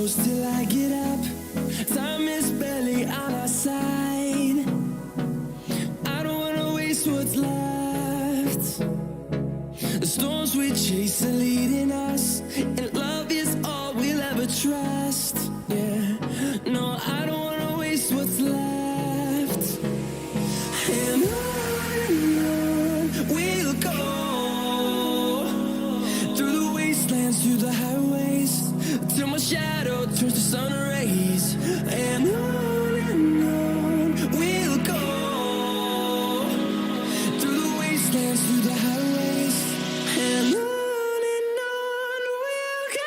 close till I get up. Time is barely on our side. I don't wanna waste what's left. The storms we chase are leading us, and love is all we'll ever trust. Yeah, no, I don't wanna waste what's left. And on we'll go, through the wastelands, through the highways, till my shadow turns to sun rays. And on we'll go, through the wastelands, through the highways, and on we'll go.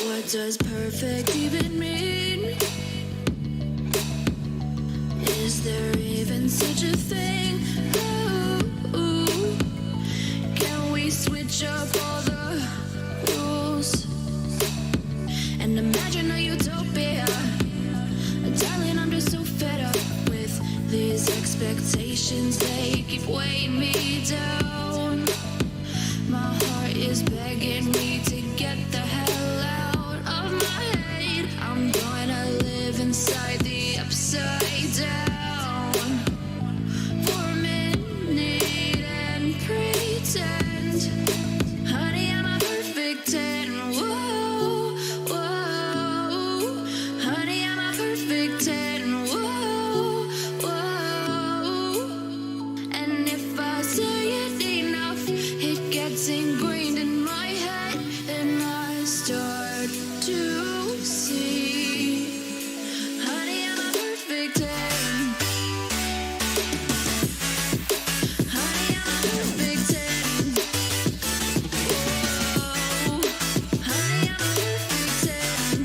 What does perfect even mean? Is there even such a thing? Ooh, can we switch up all the rules and imagine a utopia? Darling, I'm just so fed up with these expectations. They keep weighing me down. My heart is begging me to get the hell out of my head. I'm gonna live inside the upside down for a minute and pretend, honey, I'm a perfect 10. Whoa, whoa, honey, I'm a perfect 10. Whoa, whoa, and if I say it enough, it gets ingrained in my head, and I start to see, honey, I'm a perfect 10. Honey, I'm a perfect 10. Whoa, honey, I'm a perfect 10.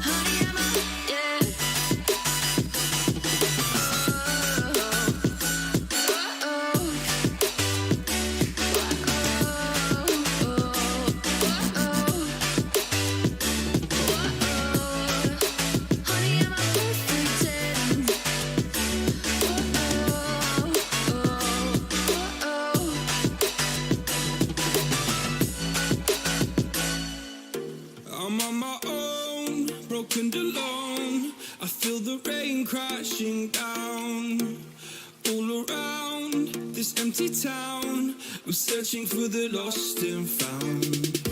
Honey, I'm a, yeah. I'm on my own, broken and alone. I feel the rain crashing down all around this empty town. I'm searching for the lost and found,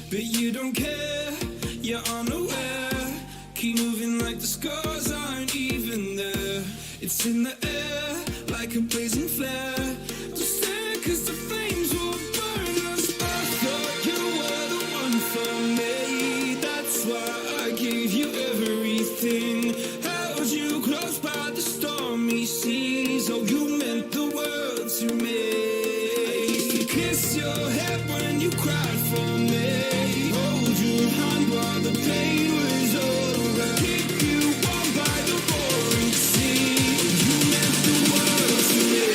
but you don't care, you're unaware. Keep moving like the scars aren't even there. It's in the air like a blazing flare. Just stare, 'cause the flames will burn us. I thought you were the one for me. That's why I gave you everything. Held you close by the stormy seas. Oh, you meant the world to me. I used to kiss your head when you cried for me. Hold your hand while the pain was over. Keep you warm by the roaring sea. You meant the world to me.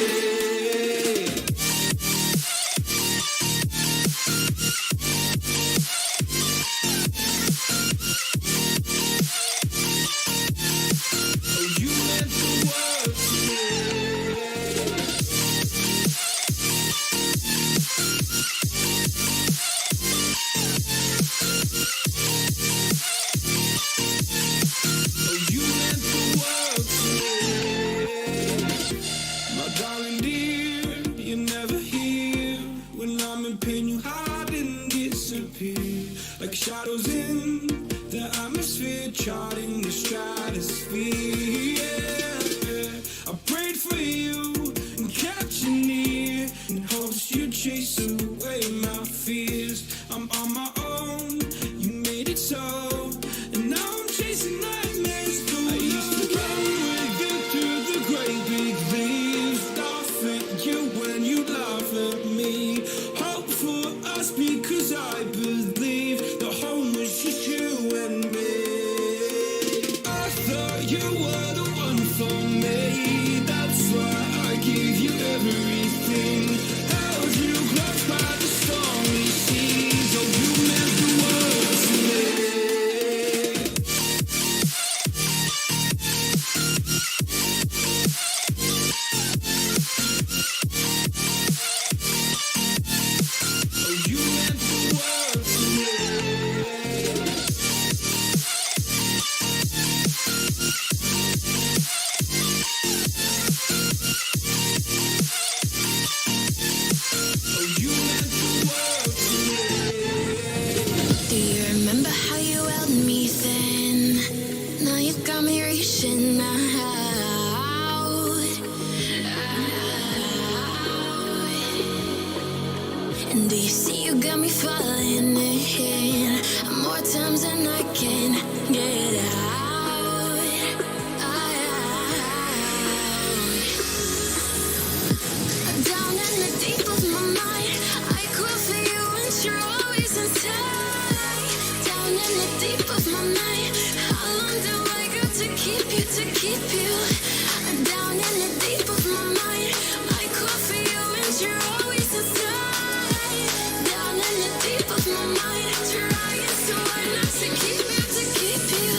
Oh, you meant the world to me. Oh, you meant the world to me. My darling dear, you're never here. When I'm in pain, you hide and disappear. Like shadows in the atmosphere, charting the stratosphere. Yeah. I prayed for you and kept you near, in hopes you'd chase away my fears. I'm on my own, you made it so, and now I'm chasing nightmares through. I used to run with you through the great big leaves, laugh at you when you laugh at me. Hope for us because I believe the home was just you and me. falling in more times than I can get out. Down in the deep of my mind, I crawl for you and you're always inside. Down in the deep of my mind, how long do I got to keep you, to keep you? Down in the deep of my mind, I crawl for you and you're always inside. Down in the deep of my mind, trying so hard not to keep you, to keep you.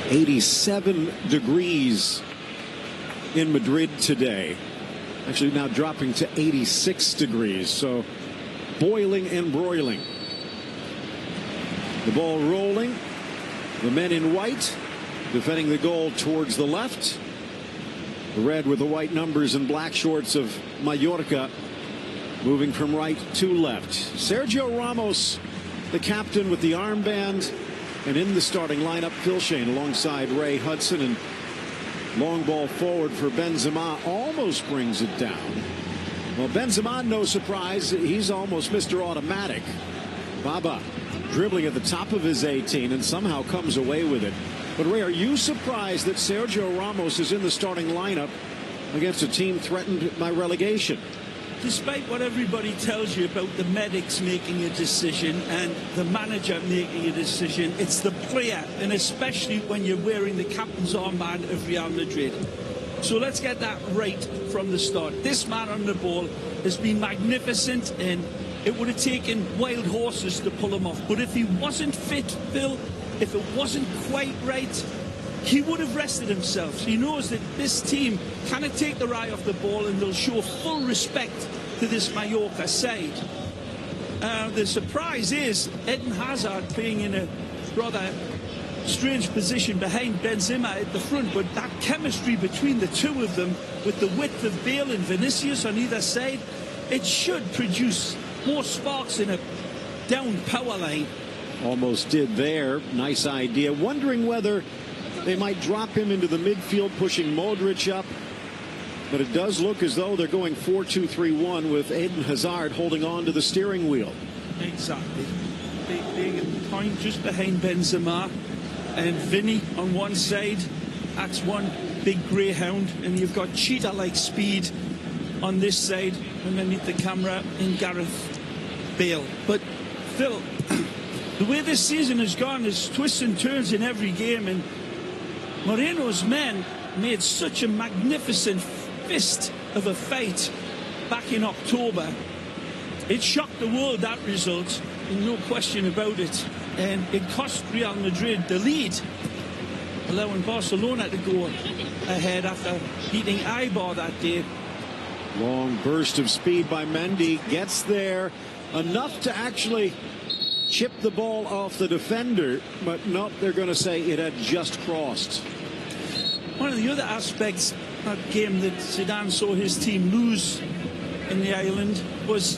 $87 degrees in Madrid today. Actually now dropping to 86 degrees. So boiling and broiling. The ball rolling. The men in white defending the goal towards the left. The red with the white numbers and black shorts of Mallorca moving from right to left. Sergio Ramos, the captain, with the armband. And in the starting lineup, Phil Shane alongside Ray Hudson, and long ball forward for Benzema almost brings it down. Well, Benzema, no surprise, he's almost Mr. Automatic. Baba dribbling at the top of his 18 and somehow comes away with it. But Ray, are you surprised that Sergio Ramos is in the starting lineup against a team threatened by relegation? Despite what everybody tells you about the medics making a decision and the manager making a decision, it's the player, and especially when you're wearing the captain's armband of Real Madrid. So let's get that right from the start. This man on the ball has been magnificent, and it would have taken wild horses to pull him off. But if he wasn't fit, Phil, if it wasn't quite right, he would have rested himself. So he knows that this team cannot take their eye off the ball, and they'll show full respect to this Mallorca side. The surprise is Eden Hazard being in a rather strange position behind Benzema at the front, but that chemistry between the two of them, with the width of Bale and Vinicius on either side, it should produce more sparks in a down power line. Almost did there. Nice idea. Wondering whether they might drop him into the midfield, pushing Modric up. But it does look as though they're going 4-2-3-1 with Eden Hazard holding on to the steering wheel. Exactly. Big point just behind Benzema and Vinny on one side. That's one big greyhound, and you've got cheetah-like speed on this side underneath the camera in Gareth Bale. But Phil, the way this season has gone, there's twists and turns in every game, and Moreno's men made such a magnificent fist of a fight back in October. It shocked the world, that result, and no question about it. And it cost Real Madrid the lead, allowing Barcelona to go ahead after beating Eibar that day. Long burst of speed by Mendy, gets there enough to actually chip the ball off the defender, but no, they're going to say it had just crossed. One of the other aspects of that game that Zidane saw his team lose in the island was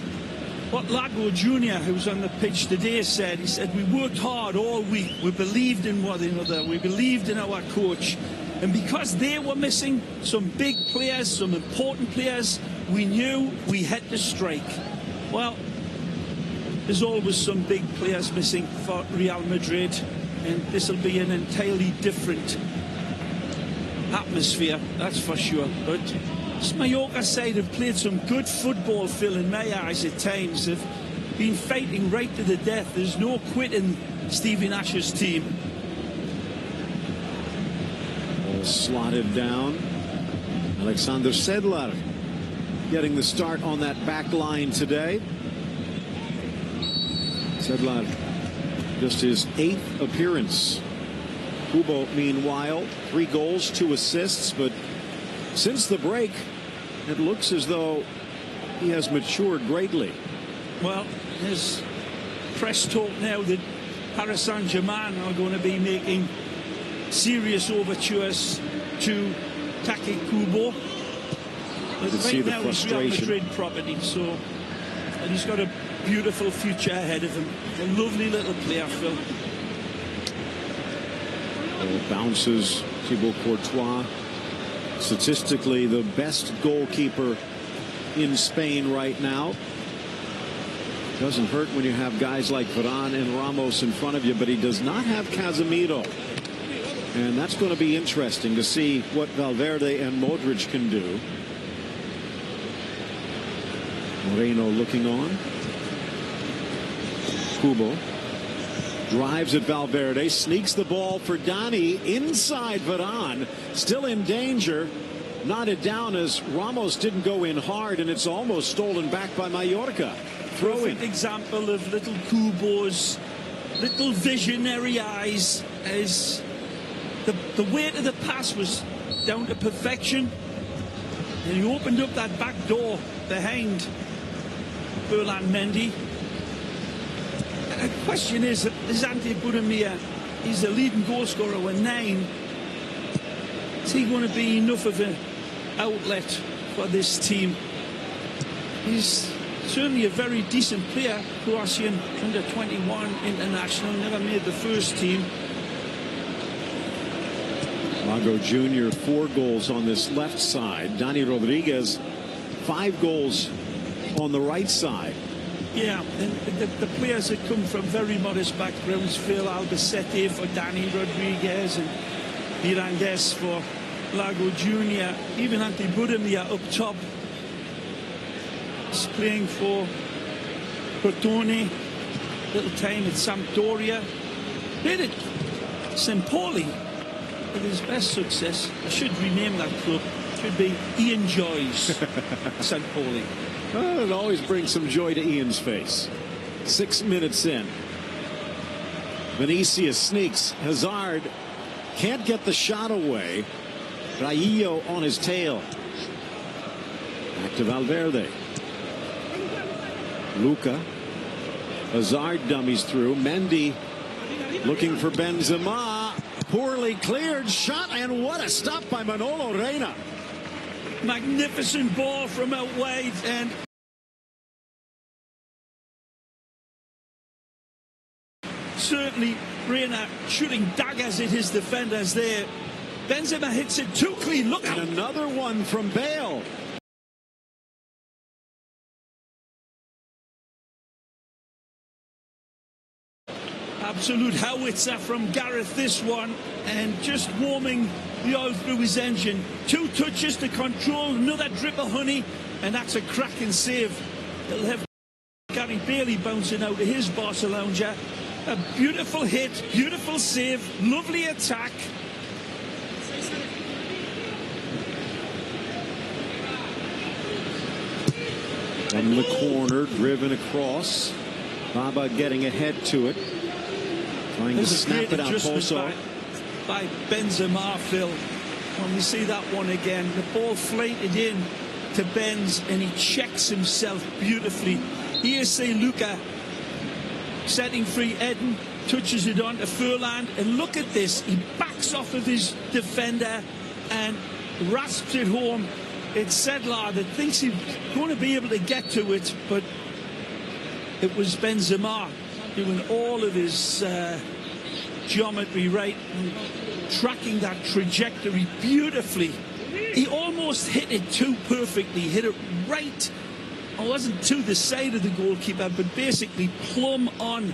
what Lago Jr., who was on the pitch today, said. He said, we worked hard all week. We believed in one another. We believed in our coach. And because they were missing some big players, some important players, we knew we had to strike. Well, there's always some big players missing for Real Madrid, and this will be an entirely different atmosphere, that's for sure. But this Mallorca side have played some good football, Phil, in my eyes at times. They've been fighting right to the death. There's no quitting Stevie Nash's team. All slotted down. Alexander Sedlar getting the start on that back line today. Sedlar, just his 8th appearance. Kubo, meanwhile, 3 goals, 2 assists, but since the break, it looks as though he has matured greatly. Well, there's press talk now that Paris Saint-Germain are going to be making serious overtures to Take Kubo. But right now he's Real Madrid property, so, and he's got a beautiful future ahead of him. A lovely little player, Phil. Bounces Thibaut Courtois, statistically the best goalkeeper in Spain right now. Doesn't hurt when you have guys like Varane and Ramos in front of you, but he does not have Casemiro. And that's going to be interesting to see what Valverde and Modric can do. Moreno looking on. Kubo drives at Valverde, sneaks the ball for Dani inside Varane, still in danger. Knotted down as Ramos didn't go in hard, and it's almost stolen back by Mallorca. Throw-in. Example of little Kubo's little visionary eyes, as the weight of the pass was down to perfection, and he opened up that back door behind Ferland Mendy. The question is Ante Budimir, he's the leading goal scorer with 9. Is he going to be enough of an outlet for this team? He's certainly a very decent player, Croatian under-21 international, never made the first team. Lago Jr., 4 goals on this left side. Dani Rodriguez, 5 goals on the right side. Yeah, and the players that come from very modest backgrounds, Phil, Albacete for Dani Rodriguez and Mirandes for Lago Jr., even Ante Budimir up top. He's playing for Crotone, little time at Sampdoria. Played at St. Pauli with his best success. I should rename that club. It should be Ian Joy's St. Pauli. Well, it always brings some joy to Ian's face. 6 minutes in. Vinicius sneaks. Hazard can't get the shot away. Raillo on his tail. Back to Valverde. Luca. Hazard dummies through. Mendy looking for Benzema. Poorly cleared shot, and what a stop by Manolo Reina. Magnificent ball from out wide, and certainly Reina shooting daggers at his defenders there. Benzema hits it too clean. Look out. And another one from Bale. Absolute howitzer from Gareth, this one, and just warming the oil through his engine. 2 touches to control, another drip of honey, and that's a cracking save. He'll have Gary Bailey bouncing out of his Barcelona. A beautiful hit, beautiful save, lovely attack. From the corner, driven across. Baba getting ahead to it. Trying to snap it out, Pozo. By Benzema, Phil. When we see that one again, the ball flated in to Benz, and he checks himself beautifully. Here's St. Luca setting free Eden, touches it on to Furland, and look at this. He backs off of his defender and rasps it home. It's Sedlar that thinks he's going to be able to get to it, but it was Benzema doing all of his geometry right, and tracking that trajectory beautifully. He almost hit it too perfectly, hit it right. It wasn't to the side of the goalkeeper, but basically plumb on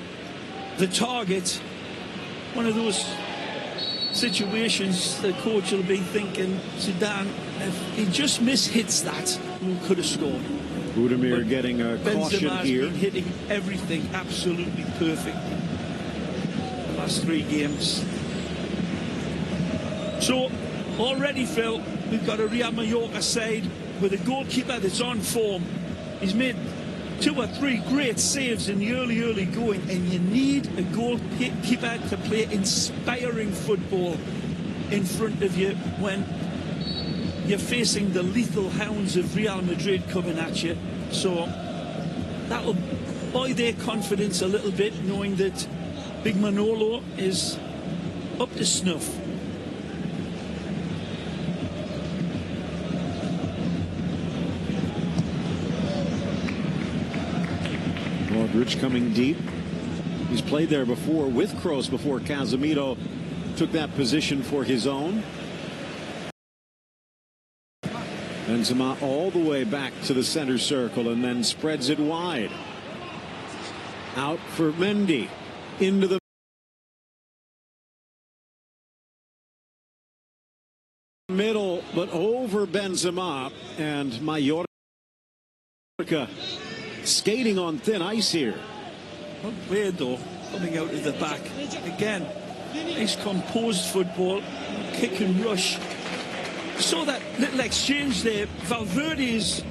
the target. One of those situations the coach will be thinking, Zidane, if he just mishits that, we could have scored. Budimir getting a caution here. Been hitting everything absolutely perfect the last 3 games. So already, Phil, we've got a Real Mallorca side with a goalkeeper that's on form. He's made 2 or 3 great saves in the early going, and you need a goalkeeper to play inspiring football in front of you when you're facing the lethal hounds of Real Madrid coming at you. So that'll buoy their confidence a little bit, knowing that Big Manolo is up to snuff. Modric coming deep. He's played there before with Kroos before Casemiro took that position for his own. Benzema all the way back to the center circle and then spreads it wide. Out for Mendy. Into the middle, but over Benzema, and Mallorca skating on thin ice here. Well played though, coming out of the back. Again, nice composed football, kick and rush. Saw that little exchange there. Valverde is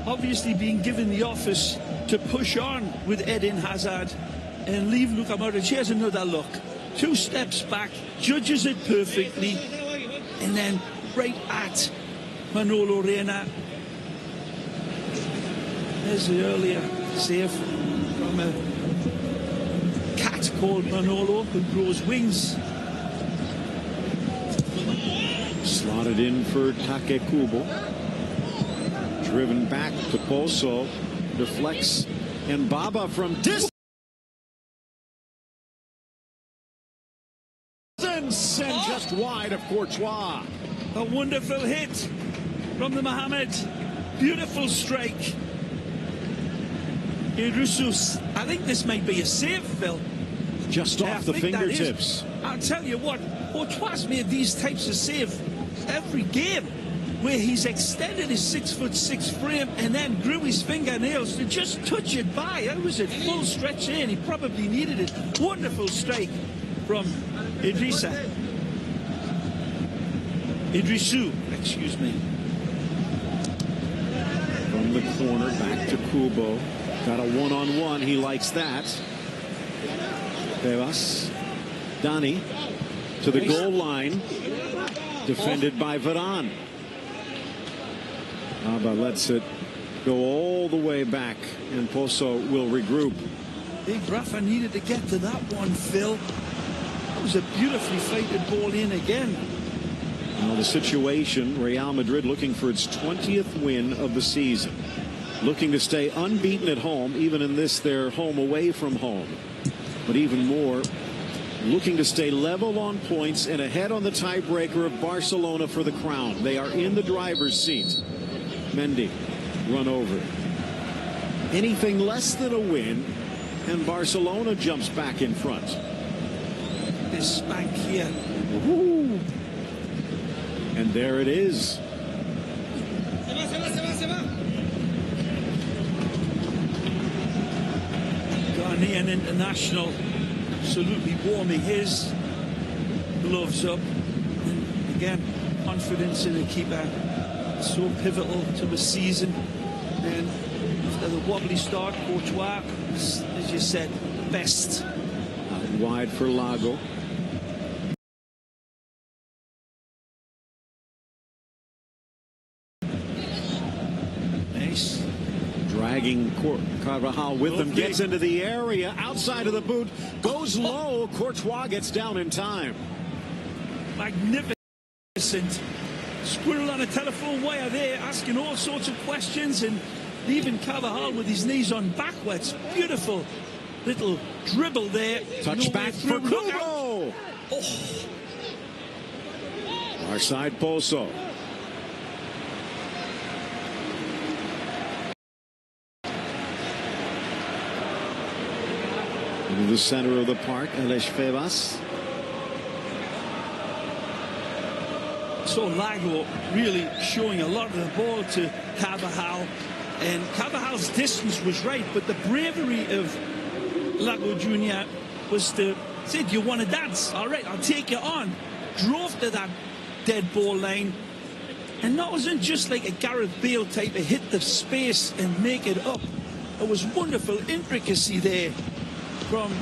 obviously being given the office to push on with Eden Hazard and leave Luka Modric. Here's another look. 2 steps back, judges it perfectly, and then right at Manolo Reina. There's the earlier save from a cat called Manolo who grows wings. Slotted in for Takekubo. Driven back to Pozo. Deflects. And Baba from distance. And just wide of Courtois. A wonderful hit from the Mohamed. Beautiful strike. Idrissus. I think this might be a save, Phil. Just off the fingertips. I'll tell you what, Courtois made these types of saves every game where he's extended his 6'6" frame and then grew his fingernails to just touch it by. It was at full stretch in. He probably needed it. Wonderful strike from Idrissu, excuse me. From the corner, back to Kubo. Got a one-on-one. He likes that. Tebas. Dani to the goal line. Defended by Varane. Abba lets it go all the way back, and Pozo will regroup. Big Rafa needed to get to that one, Phil. That was a beautifully fighted ball in again. Now the situation, Real Madrid looking for its 20th win of the season. Looking to stay unbeaten at home, even in this, their home away from home. but even more, looking to stay level on points and ahead on the tiebreaker of Barcelona for the crown. They are in the driver's seat. Mendy run over. Anything less than a win, and Barcelona jumps back in front. This spank here. Woo. And there it is. Ghanaian international absolutely warming his gloves up. And again, confidence in a keeper. So pivotal to the season. And after the wobbly start, Courtois, as you said, best. Out wide for Lago. Nice. Dragging Carvajal with him, gets into the area, outside of the boot, goes low. Courtois gets down in time. Magnificent. Squirrel on a telephone wire there, asking all sorts of questions, and leaving Carvajal with his knees on backwards. Beautiful little dribble there. Touch back for Kubo. Oh. Our side Pozo. Into the center of the park, Alex Febas. So Lago really showing a lot of the ball to Carvajal, and Carvajal's distance was right, but the bravery of Lago Jr. was to say, do you want to dance? All right, I'll take you on. Drove to that dead ball line, and that wasn't just like a Gareth Bale type of hit the space and make it up. It was wonderful intricacy there from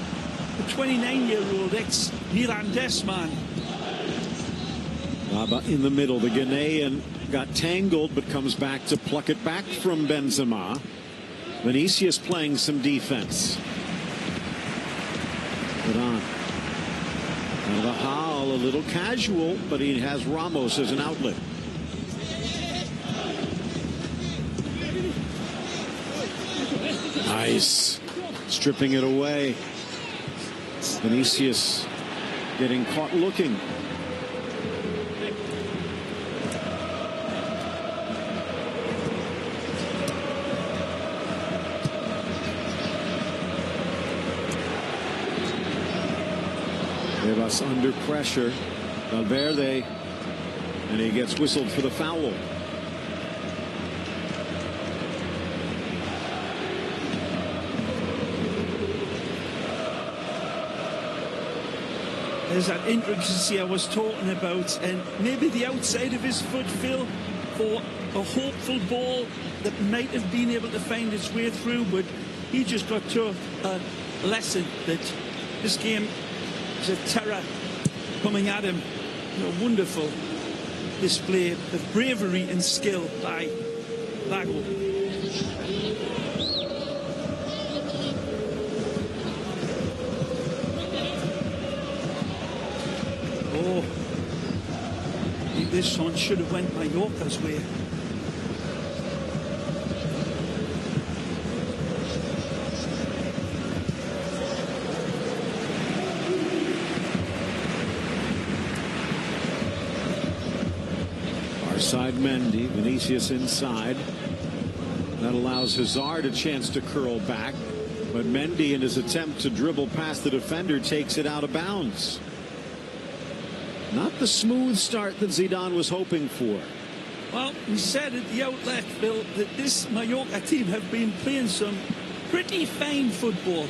the 29-year-old ex-Mirandés man. Baba in the middle. The Ghanaian got tangled but comes back to pluck it back from Benzema. Vinicius playing some defense. Put on. Carvajal a little casual, but he has Ramos as an outlet. Nice. Stripping it away. Vinicius getting caught looking. Rivas under pressure. Valverde, and he gets whistled for the foul. There's that intricacy I was talking about, and maybe the outside of his foot, Phil, for a hopeful ball that might have been able to find its way through, but he just got to a lesson that this game is a terror coming at him. A wonderful display of bravery and skill by Lago. Oh, I think this one should have went Mallorca's way. Side Mendy, Vinicius inside. That allows Hazard a chance to curl back, but Mendy in his attempt to dribble past the defender takes it out of bounds. Not the smooth start that Zidane was hoping for. Well, we said at the outlet, Bill, that this Mallorca team have been playing some pretty fine football.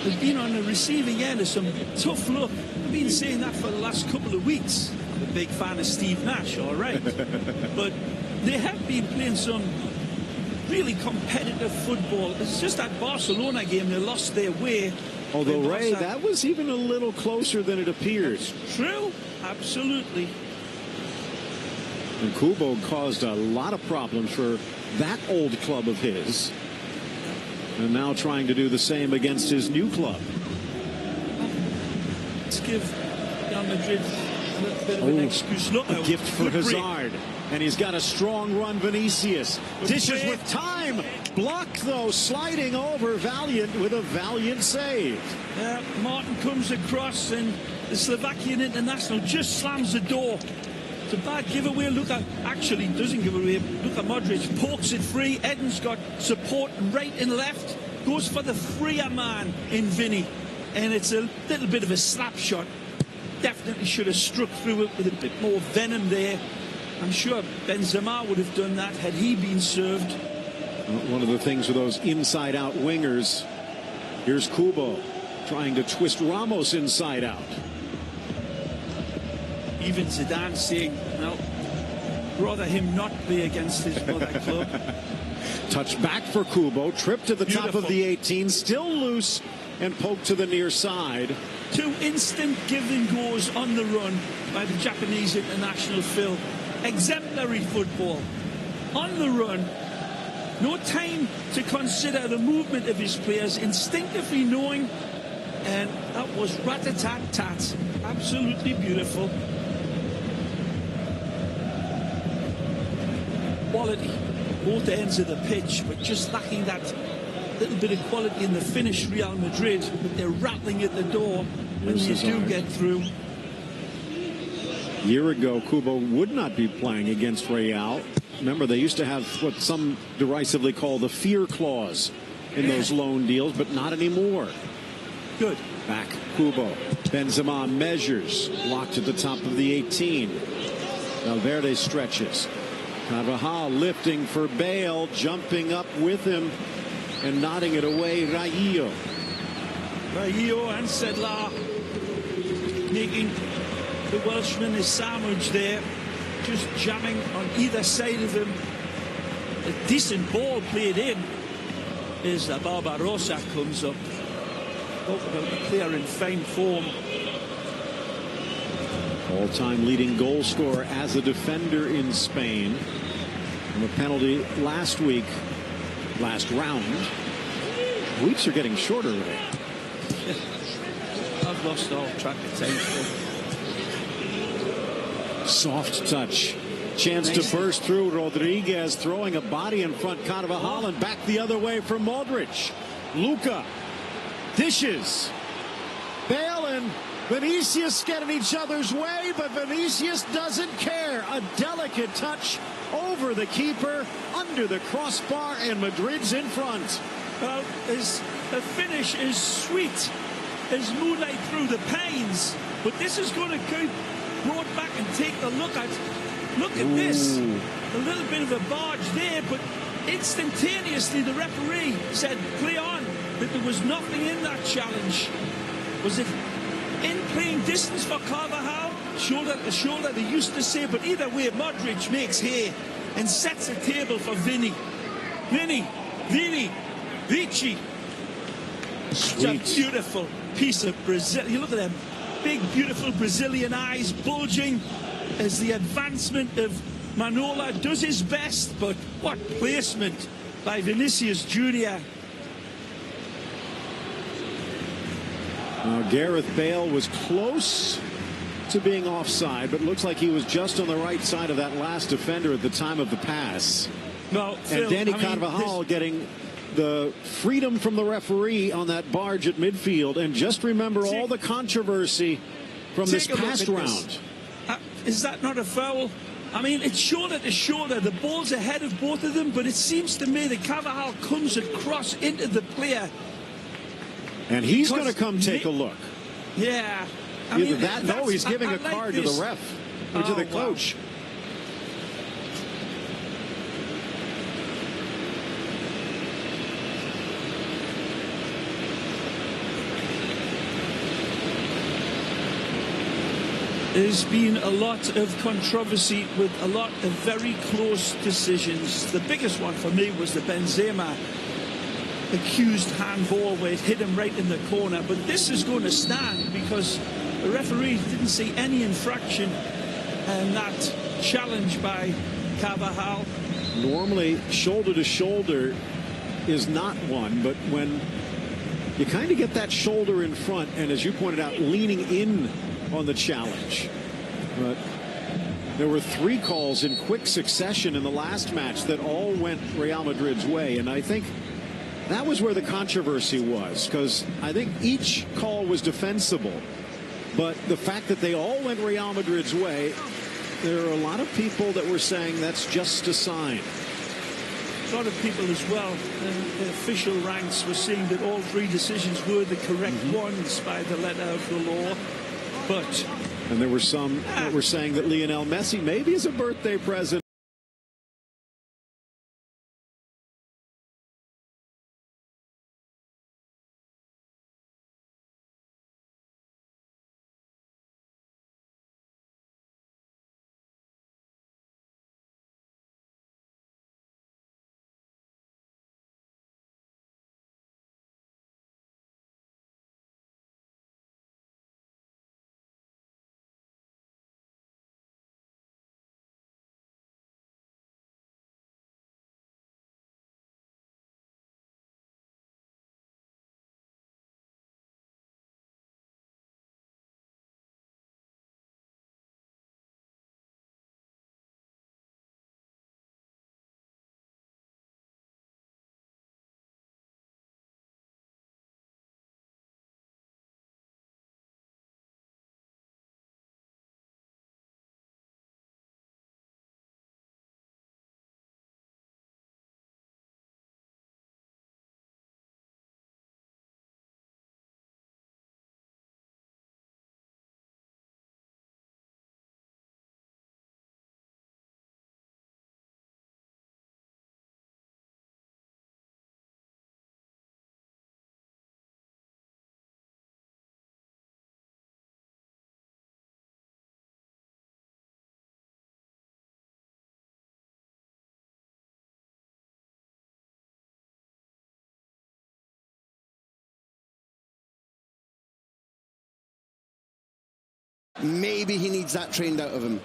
They've been on the receiving end of some tough luck. I've been saying that for the last couple of weeks. I'm a big fan of Steve Nash, all right. But they have been playing some really competitive football. It's just that Barcelona game, they lost their way. Although, Ray, that was even a little closer than it appeared. That's true, absolutely. And Kubo caused a lot of problems for that old club of his. And now trying to do the same against his new club. Let's give Real Madrid a little bit of an excuse. Look, a gift for Hazard. And he's got a strong run, Vinicius. Dishes with time. Blocked, though, sliding over Valiant with a valiant save. Martin comes across, and the Slovakian international just slams the door. It's a bad giveaway. Look at, actually doesn't give away. Look at Modric, pokes it free. Eden's got support right and left. Goes for the freer man in Vinny. And it's a little bit of a slap shot. Definitely should have struck through it with a bit more venom there. I'm sure Benzema would have done that had he been served. One of the things with those inside-out wingers, here's Kubo trying to twist Ramos inside out. Even Zidane saying, well, rather him not play against his mother club. Touch back for Kubo, trip to the top of the 18, still loose and poked to the near side. 2 instant give-and-goes on the run by the Japanese international, Phil. Exemplary football. On the run. No time to consider the movement of his players. Instinctively knowing. And that was rat-a-tat-tat. Absolutely beautiful. Quality. Both ends of the pitch, but just lacking that little bit of quality in the finish, Real Madrid. But they're rattling at the door when they do get through. A year ago, Kubo would not be playing against Real. Remember, they used to have what some derisively call the fear clause in those loan deals, but not anymore. Good. Back, Kubo. Benzema measures. Blocked at the top of the 18. Valverde stretches. Carvajal lifting for Bale, jumping up with him and nodding it away. Raillo and Sedlar making the Welshman his sandwich there, just jamming on either side of him. A decent ball played in as Barbarossa comes up. Talk about the player in fine form. All-time leading goal scorer as a defender in Spain. And a penalty last round. Weeks are getting shorter today. I've lost all track of time. Soft touch. Chance to burst through. Rodriguez throwing a body in front. Carvajal and back the other way for Modric. Luka dishes. Bale and Vinicius get in each other's way, but Vinicius doesn't care. A delicate touch over the keeper, under the crossbar, and Madrid's in front. Well, the finish is sweet as moonlight through the panes, but this is going to go brought back and take a look at. Look at this. A little bit of a barge there, but instantaneously the referee said, play on, that there was nothing in that challenge. Was it in playing distance for Carvajal? Shoulder to shoulder, they used to say, but either way, Modric makes hay and sets a table for Vinny. Vici. Sweet. It's a beautiful piece of Brazil. You look at them big, beautiful Brazilian eyes bulging as the advancement of Manola does his best, but what placement by Vinicius Jr. Now, Gareth Bale was close to being offside, but looks like he was just on the right side of that last defender at the time of the pass. Well, Phil, and Danny Carvajal getting the freedom from the referee on that barge at midfield. And just remember all the controversy from this past round. Is that not a foul? I mean, it's shoulder to shoulder. The ball's ahead of both of them, but it seems to me that Carvajal comes across into the player. And he's going to come take a look. Yeah. Either that, no, he's giving a card to the ref, or to the coach. There's been a lot of controversy with a lot of very close decisions. The biggest one for me was the Benzema accused handball where it hit him right in the corner. But this is going to stand because the referee didn't see any infraction and that challenge by Carvajal. Normally, shoulder to shoulder is not one, but when you kind of get that shoulder in front, and as you pointed out, leaning in on the challenge. But There were 3 calls in quick succession in the last match that all went Real Madrid's way, and I think that was where the controversy was, because I think each call was defensible, but the fact that they all went Real Madrid's way, there are a lot of people that were saying that's just a sign. A lot of people as well, the official ranks were seeing that all 3 decisions were the correct ones by the letter of the law. And there were some that were saying that Lionel Messi maybe is a birthday present. Maybe he needs that trained out of him.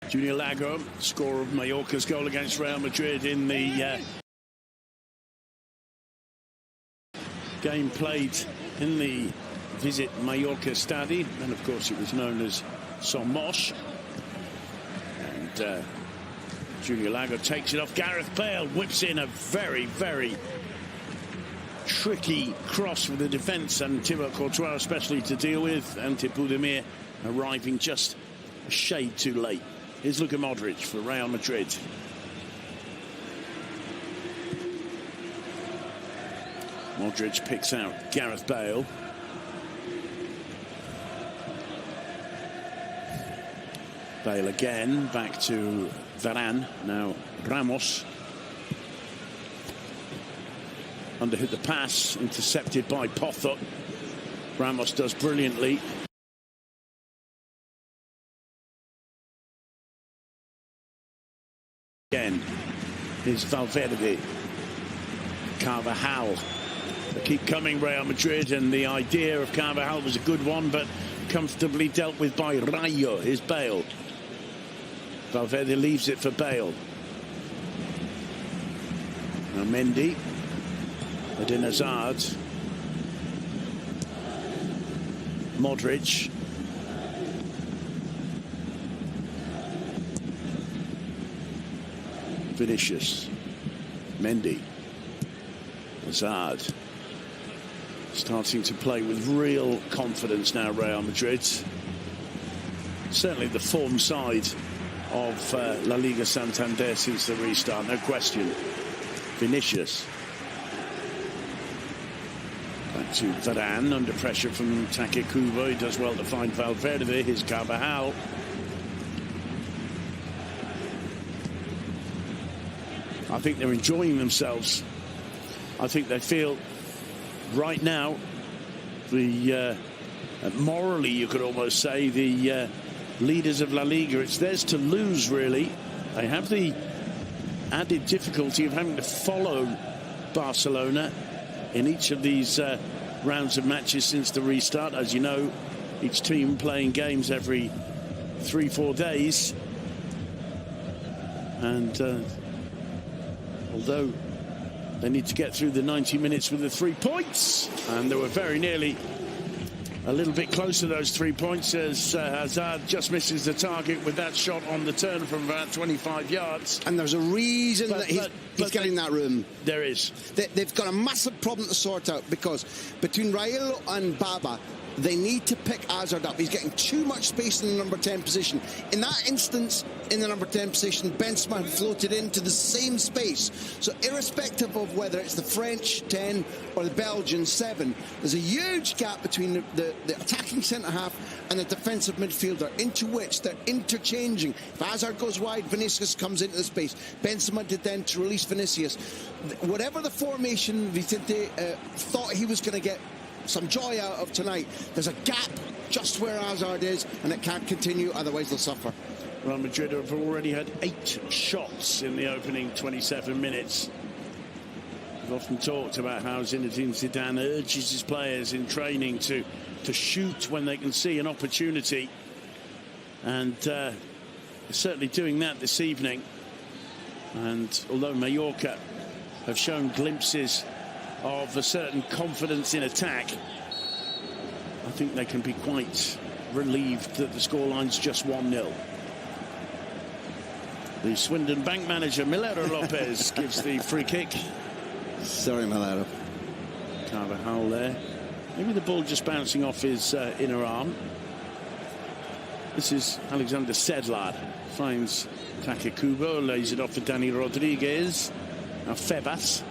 Junior Lago, scorer of Mallorca's goal against Real Madrid in the game played in the Visit Mallorca Stadium, and of course it was known as Somos. And Junior Lago takes it off. Gareth Bale whips in a very, very tricky cross for the defence, and Thibaut Courtois especially to deal with, and Budimir arriving just a shade too late. Here's Luka Modric for Real Madrid. Modric picks out Gareth Bale. Bale again, back to Varane, now Ramos. Underhit the pass, intercepted by Pothot. Ramos does brilliantly. Again, is Valverde. Carvajal. They keep coming, Real Madrid, and the idea of Carvajal was a good one, but comfortably dealt with by Rayo. Here's Bale. Valverde leaves it for Bale. Now Mendy. Eden Hazard. Modric. Vinicius. Mendy. Hazard. Starting to play with real confidence now, Real Madrid. Certainly the form side of La Liga Santander since the restart, no question. Vinicius. Back to Varane, under pressure from Take Kubo. He does well to find Valverde. Here's Carvajal. I think they're enjoying themselves. I think they feel right now, morally you could almost say, the leaders of La Liga, it's theirs to lose, really. They have the added difficulty of having to follow Barcelona in each of these rounds of matches since the restart. As you know, each team playing games every 3-4 days. And although they need to get through the 90 minutes with the 3 points, and they were very nearly a little bit closer, those 3 points, as Hazard just misses the target with that shot on the turn from about 25 yards. And there's a reason that he's getting that room. There is. They've got a massive problem to sort out, because between Railo and Baba, they need to pick Hazard up. He's getting too much space in the number 10 position. In that instance, in the number 10 position, Benzema had floated into the same space. So irrespective of whether it's the French 10 or the Belgian 7, there's a huge gap between the attacking centre-half and the defensive midfielder, into which they're interchanging. If Hazard goes wide, Vinicius comes into the space. Benzema did then to release Vinicius. Whatever the formation Vicente thought he was going to get some joy out of tonight, there's a gap just where Hazard is, and it can't continue, otherwise they'll suffer. Real Madrid have already had 8 shots in the opening 27 minutes. We've often talked about how Zinedine Zidane urges his players in training to shoot when they can see an opportunity, and certainly doing that this evening. And although Mallorca have shown glimpses of a certain confidence in attack, I think they can be quite relieved that the scoreline's just 1-0. The Swindon Bank manager, Milero Lopez, gives the free kick. Sorry, Milero. Carvajal there. Maybe the ball just bouncing off his inner arm. This is Alexander Sedlar. Finds Takekubo, lays it off for Dani Rodriguez. Now Febas.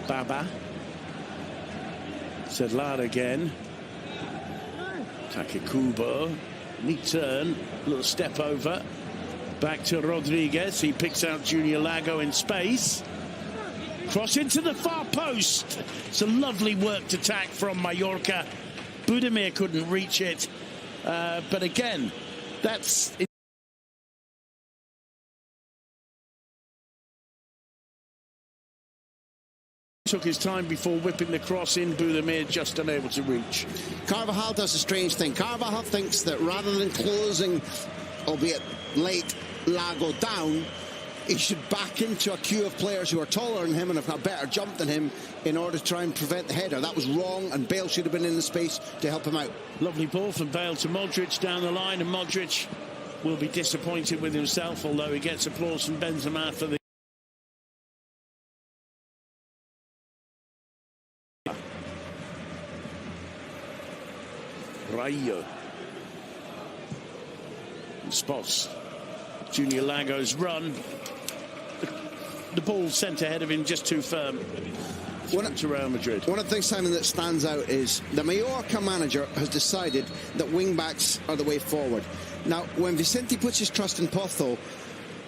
Baba. Sedlar again. Takekubo. Neat turn. Little step over. Back to Rodriguez. He picks out Junior Lago in space. Cross into the far post. It's a lovely worked attack from Mallorca. Budimir couldn't reach it. But again, that's... Took his time before whipping the cross in. Budimir just unable to reach. Carvajal does a strange thing. Carvajal thinks that rather than closing, albeit late, Lago down, he should back into a queue of players who are taller than him and have got a better jump than him in order to try and prevent the header. That was wrong, and Bale should have been in the space to help him out. Lovely ball from Bale to Modric down the line, and Modric will be disappointed with himself, although he gets applause from Benzema for the... Rayo spots Junior Lago's run. The ball sent ahead of him just too firm. To Real Madrid. One of the things, Simon, that stands out is the Mallorca manager has decided that wing-backs are the way forward. Now, when Vicente puts his trust in Pozo,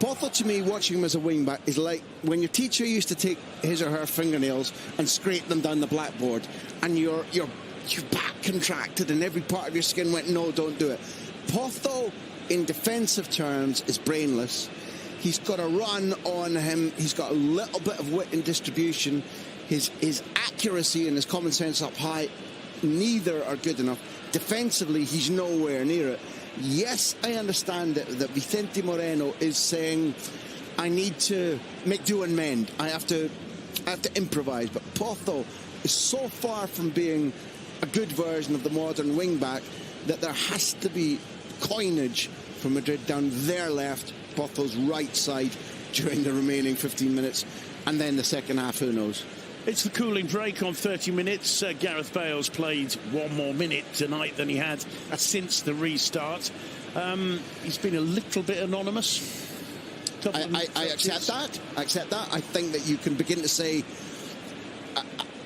to me, watching him as a wing-back is like when your teacher used to take his or her fingernails and scrape them down the blackboard, and your back contracted and every part of your skin went, no, don't do it. Pozo, in defensive terms, is brainless. He's got a run on him. He's got a little bit of wit in distribution. His accuracy and his common sense up high, neither are good enough. Defensively, he's nowhere near it. Yes, I understand that Vicente Moreno is saying, I need to make do and mend. I have to improvise. But Pozo is so far from being a good version of the modern wing-back that there has to be coinage for Madrid down their left, Pozo's right side during the remaining 15 minutes, and then the second half, who knows. It's the cooling break on 30 minutes. Gareth Bale's played one more minute tonight than he had since the restart. He's been a little bit anonymous. I accept that. I accept that. I think that you can begin to say,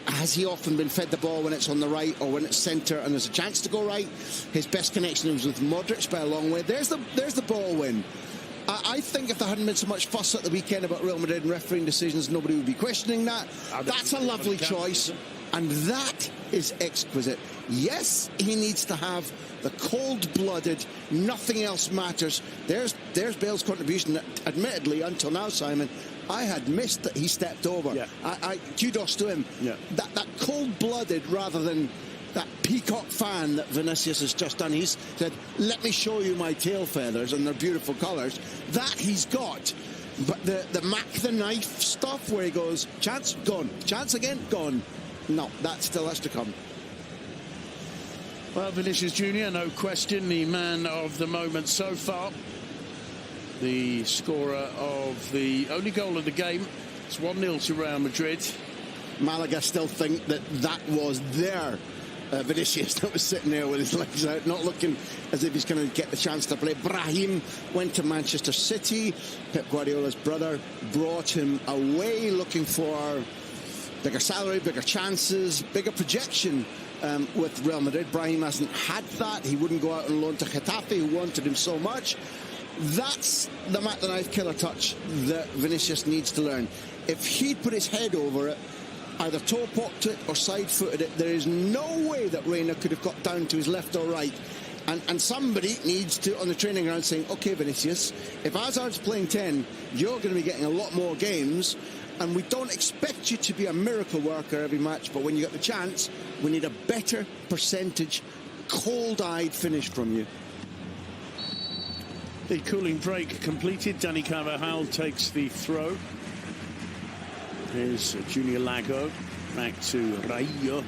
has he often been fed the ball when it's on the right or when it's centre and there's a chance to go right? His best connection was with Modric by a long way. There's the ball win. I think if there hadn't been so much fuss at the weekend about Real Madrid and refereeing decisions, nobody would be questioning that. That's a lovely choice, and that is exquisite. Yes, he needs to have the cold-blooded, nothing else matters. There's Bale's contribution. Admittedly, until now, Simon, I had missed that he stepped over. Yeah. I kudos to him. Yeah. That cold-blooded rather than that peacock fan that Vinicius has just done. He's said, let me show you my tail feathers and their beautiful colours. That he's got. But the Mac the Knife stuff where he goes, chance, gone. Chance again, gone. No, that still has to come. Well, Vinicius Junior, no question, the man of the moment so far. The scorer of the only goal of the game. It's 1-0 to Real Madrid. Malaga still think that was their Vinicius that was sitting there with his legs out, not looking as if he's going to get the chance to play. Brahim went to Manchester City. Pep Guardiola's brother brought him away looking for bigger salary, bigger chances, bigger projection with Real Madrid. Brahim hasn't had that. He wouldn't go out on loan to Getafe, who wanted him so much. That's the mat-the-knife killer touch that Vinicius needs to learn. If he'd put his head over it, either toe-popped it or side-footed it, there is no way that Reina could have got down to his left or right. And somebody needs to, on the training ground, saying, OK, Vinicius, if Hazard's playing 10, you're going to be getting a lot more games, and we don't expect you to be a miracle worker every match, but when you get the chance, we need a better percentage, cold-eyed finish from you. The cooling break completed. Dani Carvajal takes the throw. Here's Junior Lago back to Rayo.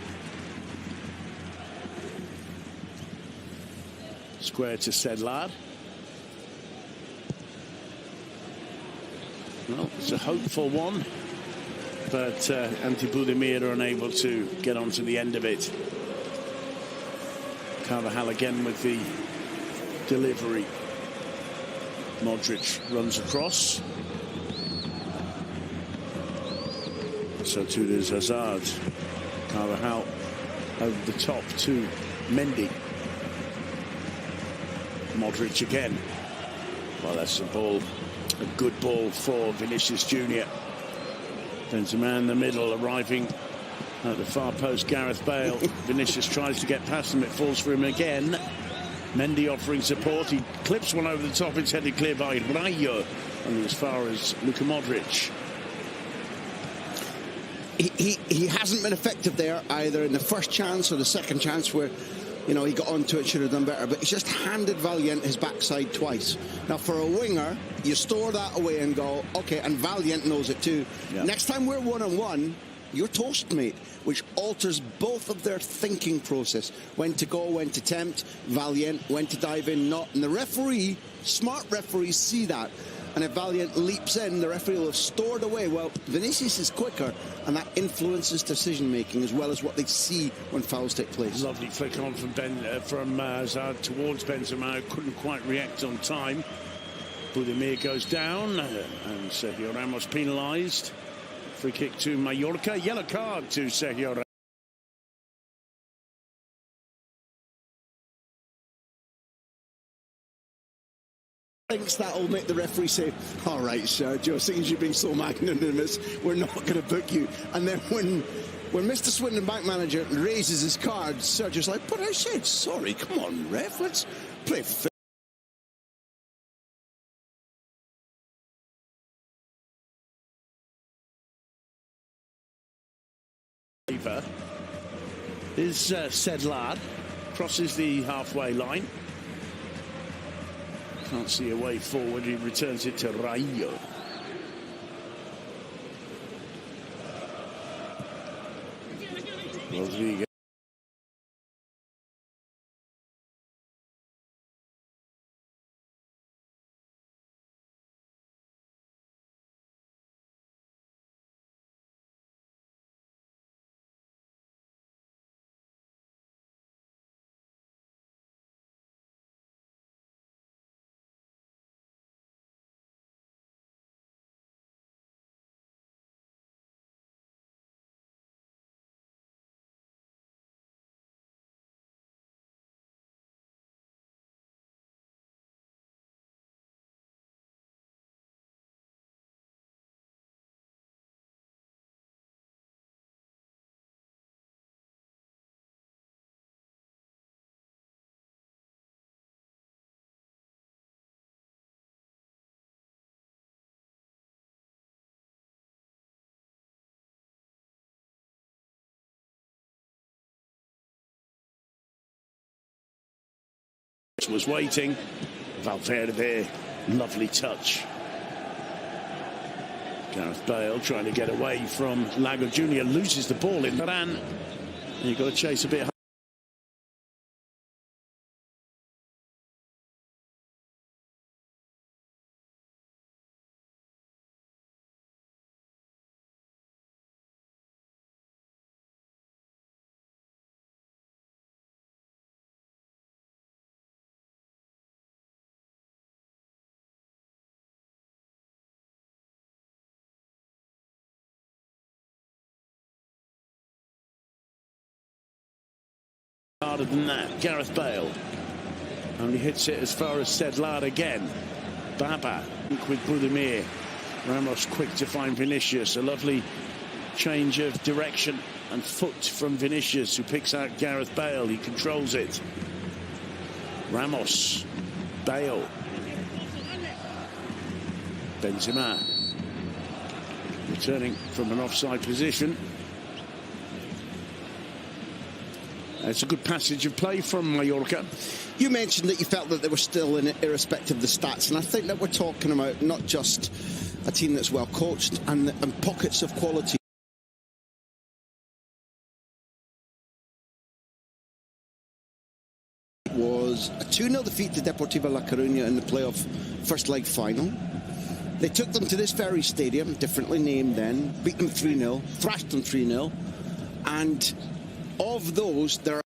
Square to Sedlar. Well, it's a hopeful one, but Antipudemir are unable to get onto the end of it. Carvajal again with the delivery. Modric runs across. So too does Hazard. Carvajal over the top to Mendy. Modric again. Well, that's a ball, a good ball for Vinicius Junior. Benzema in the middle, arriving at the far post. Gareth Bale. Vinicius tries to get past him. It falls for him again. Mendy offering support. He clips one over the top. It's headed clear by Rayo. And as far as Luka Modric. He hasn't been effective there either in the first chance or the second chance where, you know, he got onto it, should have done better. But he's just handed Valiant his backside twice. Now, for a winger, you store that away and go, OK, and Valiant knows it too. Yeah. Next time we're one-on-one, you're toast, mate, which alters both of their thinking process. When to go, when to tempt, Valiant, when to dive in, not. And the referee, smart referees see that. And if Valiant leaps in, the referee will have stored away. Well, Vinicius is quicker, and that influences decision-making as well as what they see when fouls take place. Lovely flick on from Hazard towards Benzema. Couldn't quite react on time. Budimir goes down, and Sergio Ramos penalised. Free kick to Mallorca. Yellow card to Sergio Ramos. Thinks that'll make the referee say, all right, Sergio, since you've been so magnanimous, we're not going to book you. And then when Mr. Swindon bank manager raises his card, Sergio's like, but I said sorry, come on, ref, let's play fair. Is Sedlar, crosses the halfway line. Can't see a way forward. He returns it to Rayo. Rodriguez. Was waiting. Valverde, lovely touch. Gareth Bale trying to get away from Lago Junior, loses the ball in Varane. You've got to chase a bit Harder than that. Gareth Bale only hits it as far as Sedlard again. Baba with Budimir. Ramos quick to find Vinicius. A lovely change of direction and foot from Vinicius, who picks out Gareth Bale. He controls it. Ramos, Bale, Benzema returning from an offside position. It's a good passage of play from Mallorca. You mentioned that you felt that they were still in it, irrespective of the stats, and I think that we're talking about not just a team that's well coached and pockets of quality. Was a 2-0 defeat to Deportivo La Coruña in the playoff first leg final. They took them to this very stadium, differently named then, beat them 3-0, thrashed them 3-0, and of those, there are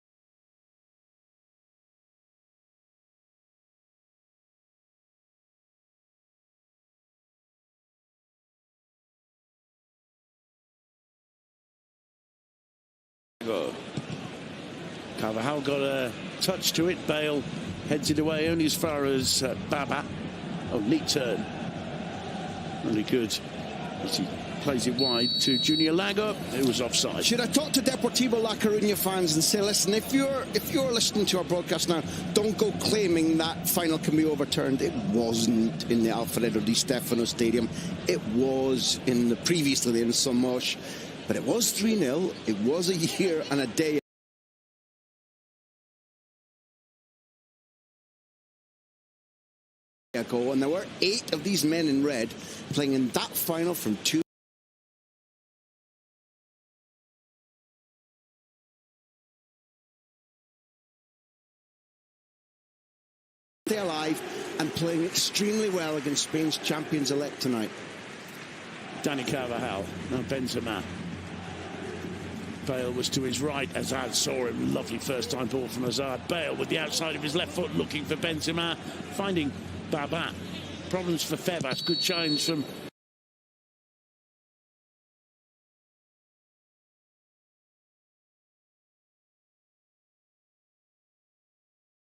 Carvajal got a touch to it. Bale heads it away only as far as Baba. Oh, neat turn. Really good as he plays it wide to Junior Lago. It was offside. Should I talk to Deportivo La Coruña fans and say, listen, if you're listening to our broadcast now, don't go claiming that final can be overturned. It wasn't in the Alfredo Di Stefano Stadium. It was in the previously in Somos. But it was 3-0. It was a year and a day ago, and there were 8 of these men in red playing in that final from 2. Stay alive and playing extremely well against Spain's champions-elect tonight. Dani Carvajal, no Benzema. Bale was to his right. Hazard saw him. Lovely first-time ball from Hazard. Bale with the outside of his left foot looking for Benzema, finding Baba. Problems for Febas. Good change from...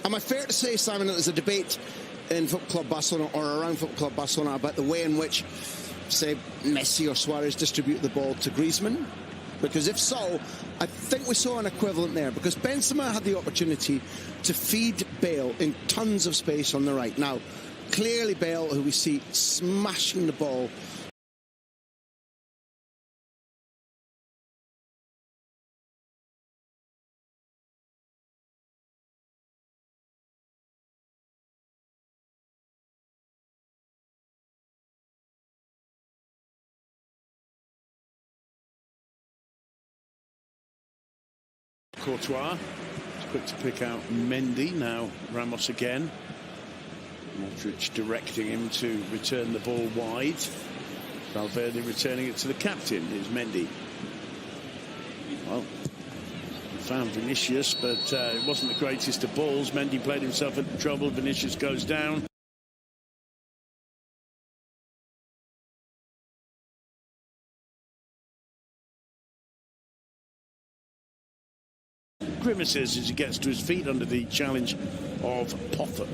Am I fair to say, Simon, that there's a debate in Football Club Barcelona or around Football Club Barcelona about the way in which, say, Messi or Suarez distribute the ball to Griezmann? Because if so, I think we saw an equivalent there, because Benzema had the opportunity to feed Bale in tons of space on the right. Now, clearly Bale, who we see smashing the ball Courtois, quick to pick out Mendy. Now Ramos again. Modric directing him to return the ball wide. Valverde returning it to the captain. Here's Mendy. Well, he found Vinicius, but it wasn't the greatest of balls. Mendy played himself into trouble. Vinicius goes down. Grimaces as he gets to his feet under the challenge of Pother.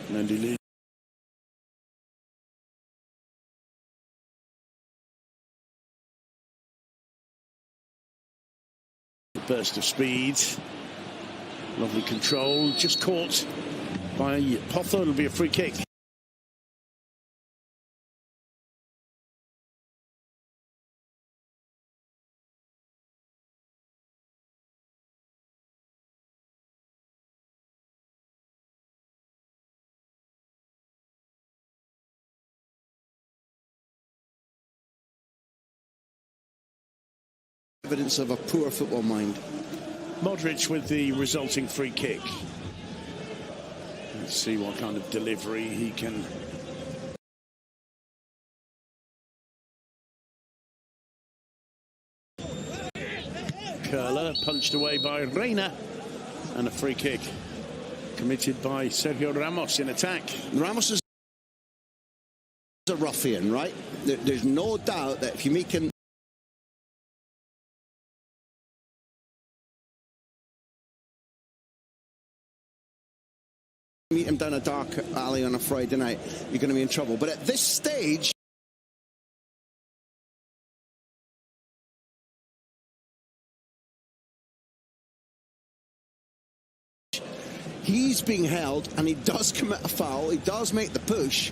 Mendy leads. Burst of speed. Lovely control. Just caught by Pother. It'll be a free kick. evidence of a poor football mind. Modric with the resulting free kick. Let's see what kind of delivery he can. Curler punched away by Reina, and a free kick committed by Sergio Ramos in attack. Ramos is a ruffian, right? There's no doubt that if you make him meet him down a dark alley on a Friday night, you're going to be in trouble. But at this stage, he's being held, and he does commit a foul. He does make the push,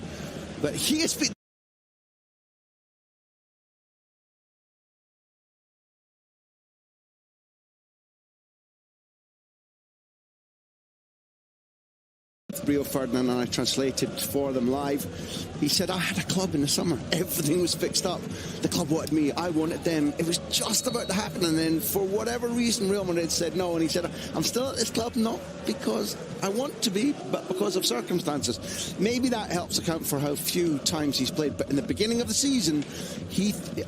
but he has been Rio Ferdinand and I translated for them live. He said, I had a club in the summer. Everything was fixed up. The club wanted me. I wanted them. It was just about to happen. And then for whatever reason, Real Madrid said no. And he said, I'm still at this club, not because I want to be, but because of circumstances. Maybe that helps account for how few times he's played. But in the beginning of the season,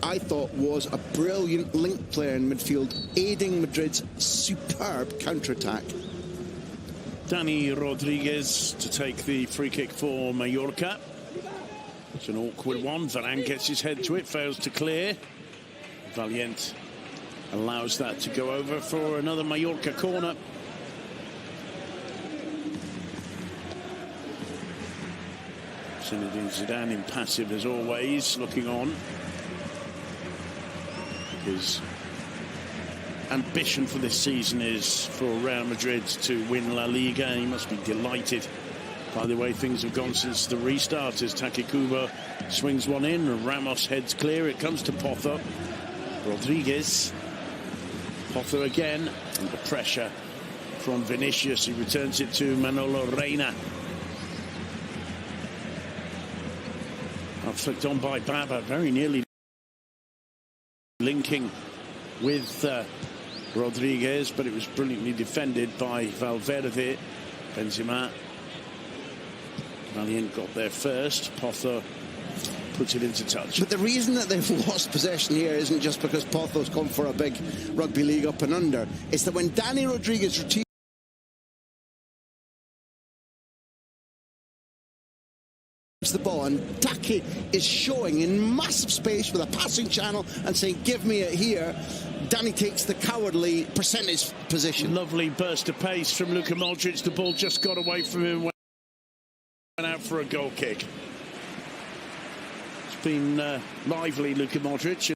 I thought, was a brilliant link player in midfield, aiding Madrid's superb counter-attack. Dani Rodriguez to take the free kick for Mallorca. It's an awkward one. Varane gets his head to it, fails to clear. Valiente allows that to go over for another Mallorca corner. Zinedine Zidane impassive as always, looking on. His ambition for this season is for Real Madrid to win La Liga. He must be delighted by the way things have gone since the restart, as Takekubo swings one in. Ramos heads clear. It comes to Pozo. Rodriguez. Pozo again. Under pressure from Vinicius. He returns it to Manolo Reina. Flicked on by Baba. Very nearly linking with Rodriguez, but it was brilliantly defended by Valverde. Benzema. Valiente got there first. Pozo puts it into touch. But the reason that they've lost possession here isn't just because Pozo's come for a big rugby league up and under. It's that when Dani Rodriguez retrieves the ball and Taki is showing in massive space with a passing channel and saying, give me it here, Dani takes the cowardly percentage position. Lovely burst of pace from Luka Modric. The ball just got away from him, went out for a goal kick. It's been lively, Luka Modric,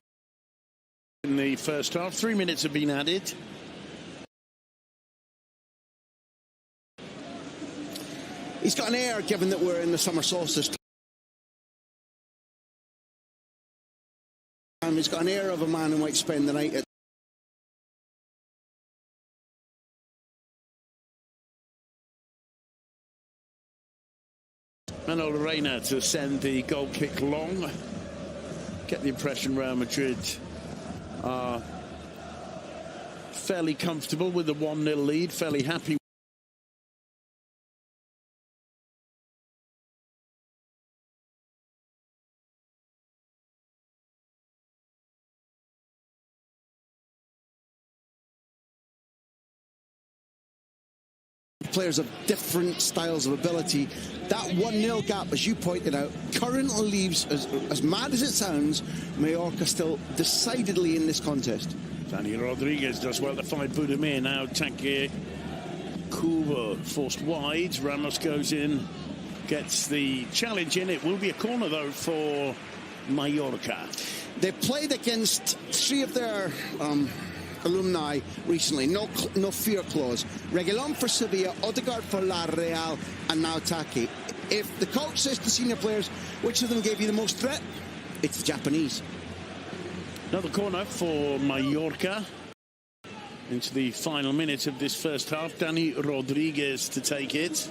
in the first half. 3 minutes have been added. He's got an air, given that we're in the summer solstice time. He's got an air of a man who might spend the night at Manolo Reina to send the goal kick long. Get the impression Real Madrid are fairly comfortable with the 1-0 lead, fairly happy. players of different styles of ability. That 1-0 gap, as you pointed out, currently leaves, as mad as it sounds, Mallorca still decidedly in this contest. Dani Rodriguez does well to find Budimir. Now Takekubo forced wide. Ramos goes in, gets the challenge in. It will be a corner, though, for Mallorca. They played against three of their alumni recently. No fear clause. Reguilon for Sevilla, Odegaard for La Real, and now Taki. If the coach says to senior players, which of them gave you the most threat? It's the Japanese. Another corner for Mallorca. Into the final minute of this first half. Dani Rodriguez to take it.